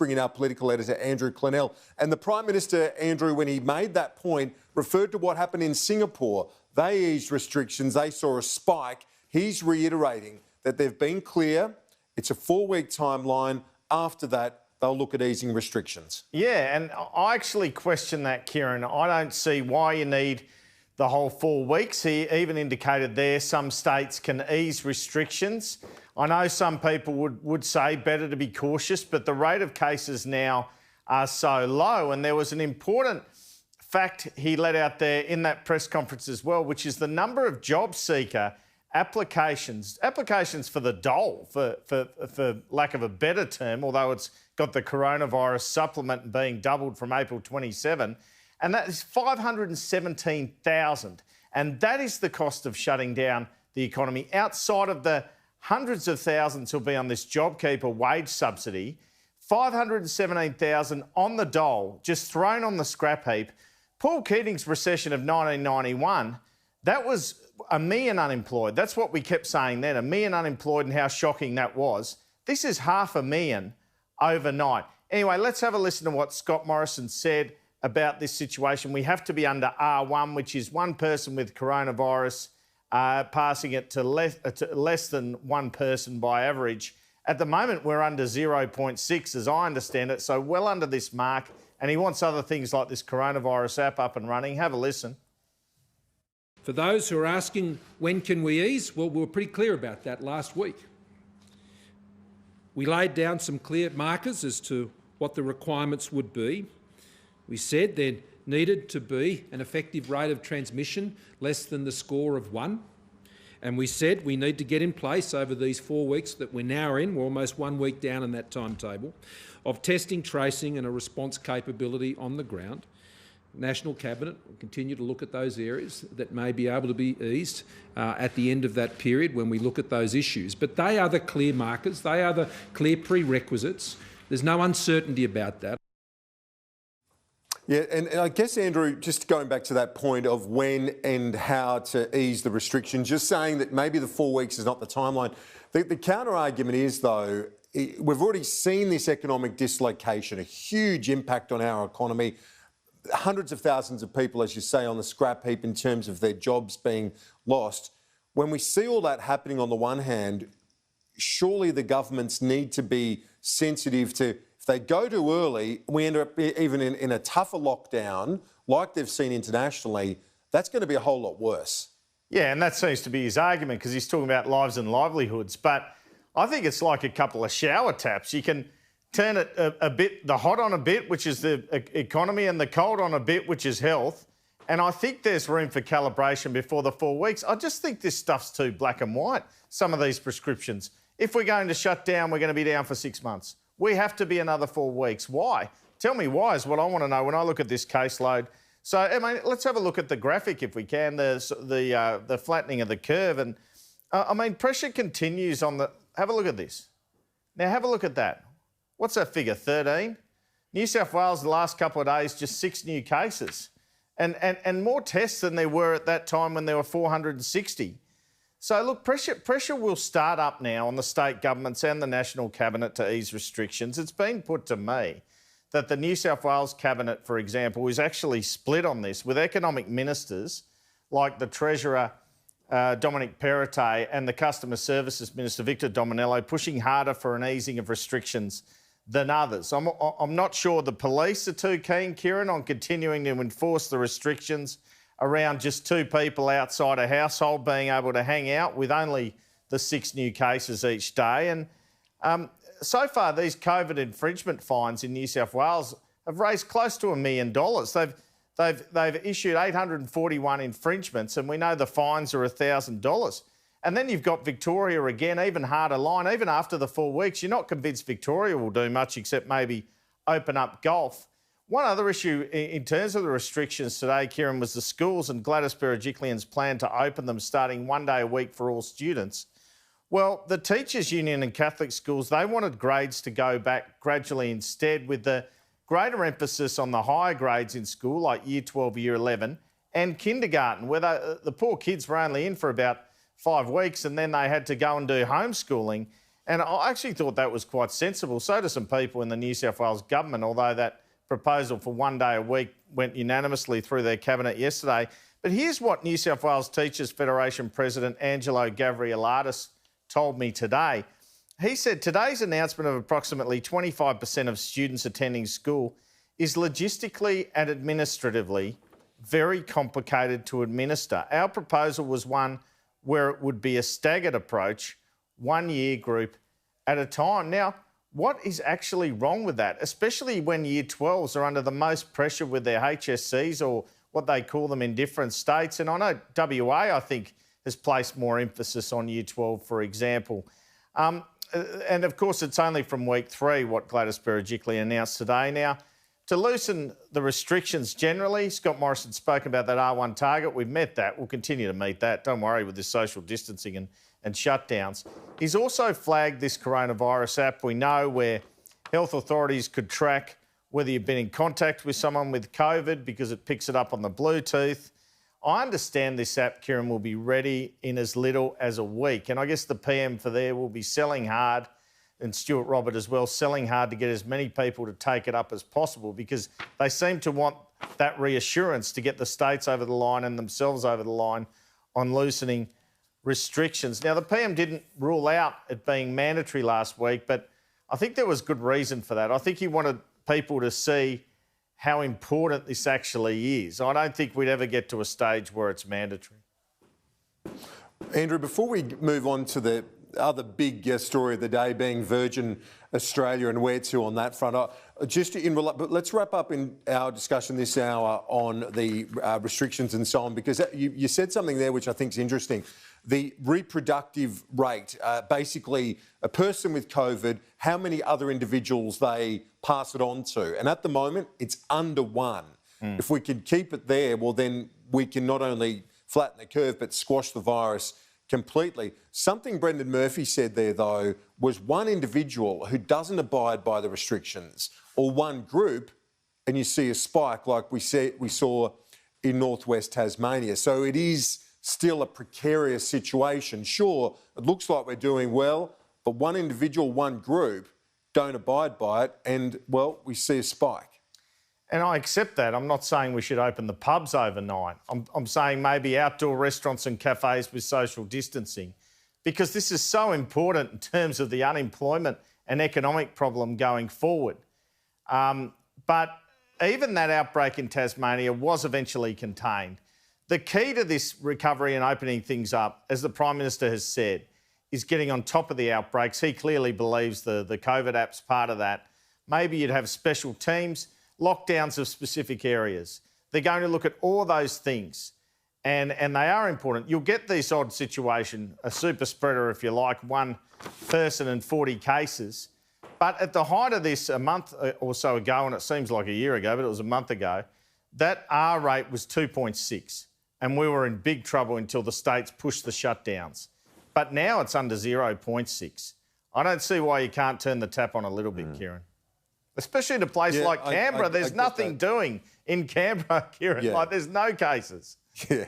bring in our political editor, Andrew Clennell. And the Prime Minister, Andrew, when he made that point, referred to what happened in Singapore. They eased restrictions. They saw a spike. He's reiterating that they've been clear. It's a 4-week timeline. After that, they'll look at easing restrictions. Yeah, and I actually question that, Kieran. I don't see why you need the whole 4 weeks. He even indicated there some states can ease restrictions. I know some people would say better to be cautious, but the rate of cases now are so low. And there was an important fact he let out there in that press conference as well, which is the number of job seeker applications for the dole, for lack of a better term, although it's got the coronavirus supplement being doubled from April 27, and that is 517,000. And that is the cost of shutting down the economy. Outside of the hundreds of thousands who'll be on this JobKeeper wage subsidy, 517,000 on the dole, just thrown on the scrap heap. Paul Keating's recession of 1991, that was 1 million unemployed. That's what we kept saying then, 1 million unemployed, and how shocking that was. This is 500,000 overnight. Anyway, let's have a listen to what Scott Morrison said about this situation. We have to be under R1, which is one person with coronavirus passing it to less than one person by average. At the moment, we're under 0.6, as I understand it, so well under this mark. And he wants other things like this coronavirus app up and running. Have a listen. For those who are asking, when can we ease? Well, we were pretty clear about that last week. We laid down some clear markers as to what the requirements would be. We said there needed to be an effective rate of transmission less than the score of 1. And we said we need to get in place over these 4 weeks that we're now in, we're almost 1 week down in that timetable, of testing, tracing and a response capability on the ground. National Cabinet will continue to look at those areas that may be able to be eased at the end of that period when we look at those issues. But they are the clear markers, they are the clear prerequisites. There's no uncertainty about that. Yeah, and I guess, Andrew, just going back to that point of when and how to ease the restrictions, just saying that maybe the 4 weeks is not the timeline. The counter-argument is, though, we've already seen this economic dislocation, a huge impact on our economy, hundreds of thousands of people, as you say, on the scrap heap in terms of their jobs being lost. When we see all that happening on the one hand, surely the governments need to be sensitive to, if they go too early, we end up even in a tougher lockdown, like they've seen internationally, that's going to be a whole lot worse. Yeah, and that seems to be his argument because he's talking about lives and livelihoods. But I think it's like a couple of shower taps. You can turn it a bit, the hot on a bit, which is the economy, and the cold on a bit, which is health. And I think there's room for calibration before the 4 weeks. I just think this stuff's too black and white, some of these prescriptions. If we're going to shut down, we're going to be down for 6 months. We have to be another 4 weeks. Why? Tell me why is what I want to know when I look at this caseload. So, I mean, let's have a look at the graphic if we can, the flattening of the curve. And, I mean, pressure continues on the... Have a look at this. Now, have a look at that. What's that figure, 13? New South Wales, the last couple of days, just 6 new cases. And more tests than there were at that time when there were 460. So, look, pressure will start up now on the state governments and the National Cabinet to ease restrictions. It's been put to me that the New South Wales Cabinet, for example, is actually split on this, with economic ministers like the Treasurer, Dominic Perrottet, and the Customer Services Minister, Victor Dominello, pushing harder for an easing of restrictions than others. I'm not sure the police are too keen, Kieran, on continuing to enforce the restrictions around just 2 people outside a household being able to hang out with only the 6 new cases each day. And so far, these COVID infringement fines in New South Wales have raised close to $1 million. They've issued 841 infringements, and we know the fines are $1,000. And then you've got Victoria again, even harder line. Even after the 4 weeks, you're not convinced Victoria will do much except maybe open up golf. One other issue in terms of the restrictions today, Kieran, was the schools and Gladys Berejiklian's plan to open them starting 1 day a week for all students. Well, the Teachers Union and Catholic schools, they wanted grades to go back gradually instead, with the greater emphasis on the higher grades in school, like Year 12, Year 11, and kindergarten, where the poor kids were only in for about 5 weeks and then they had to go and do homeschooling. And I actually thought that was quite sensible. So do some people in the New South Wales government, although that proposal for 1 day a week went unanimously through their cabinet yesterday. But here's what New South Wales Teachers Federation President Angelo Gavrielatis told me today. He said today's announcement of approximately 25% of students attending school is logistically and administratively very complicated to administer. Our proposal was one where it would be a staggered approach, 1 year group at a time. Now, what is actually wrong with that, especially when Year 12s are under the most pressure with their HSCs or what they call them in different states? And I know WA, I think, has placed more emphasis on Year 12, for example. And of course, it's only from week 3 what Gladys Berejiklian announced today. Now, to loosen the restrictions generally, Scott Morrison spoke about that R1 target. We've met that. We'll continue to meet that. Don't worry with this social distancing and shutdowns. He's also flagged this coronavirus app we know where health authorities could track whether you've been in contact with someone with COVID because it picks it up on the Bluetooth. I understand this app, Kieran, will be ready in as little as a week. And I guess the PM for there will be selling hard, and Stuart Robert as well, selling hard to get as many people to take it up as possible because they seem to want that reassurance to get the states over the line and themselves over the line on loosening restrictions. Now, the PM didn't rule out it being mandatory last week, but I think there was good reason for that. I think he wanted people to see how important this actually is. I don't think we'd ever get to a stage where it's mandatory. Andrew, before we move on to the other big story of the day being Virgin Australia and where to on that front, but let's wrap up in our discussion this hour on the restrictions and so on, because you said something there which I think is interesting. The reproductive rate, basically a person with COVID, how many other individuals they pass it on to. And at the moment, it's under 1. If we can keep it there, well, then we can not only flatten the curve, but squash the virus completely. Something Brendan Murphy said there, though, was one individual who doesn't abide by the restrictions or one group, and you see a spike like we saw in northwest Tasmania. So it is still a precarious situation. Sure, it looks like we're doing well, but one individual, one group don't abide by it and, well, we see a spike. And I accept that. I'm not saying we should open the pubs overnight. I'm saying maybe outdoor restaurants and cafes with social distancing, because this is so important in terms of the unemployment and economic problem going forward. But even that outbreak in Tasmania was eventually contained. The key to this recovery and opening things up, as the Prime Minister has said, is getting on top of the outbreaks. He clearly believes the COVID app's part of that. Maybe you'd have special teams, lockdowns of specific areas. They're going to look at all those things, and they are important. You'll get this odd situation, a super spreader, if you like, 1 person and 40 cases. But at the height of this, a month or so ago, and it seems like a year ago, but it was a month ago, that R rate was 2.6. And we were in big trouble until the states pushed the shutdowns. But now it's under 0.6. I don't see why you can't turn the tap on a little bit, Kieran. Especially in a place like Canberra. There's nothing doing in Canberra, Kieran. Like, there's no cases. Yeah.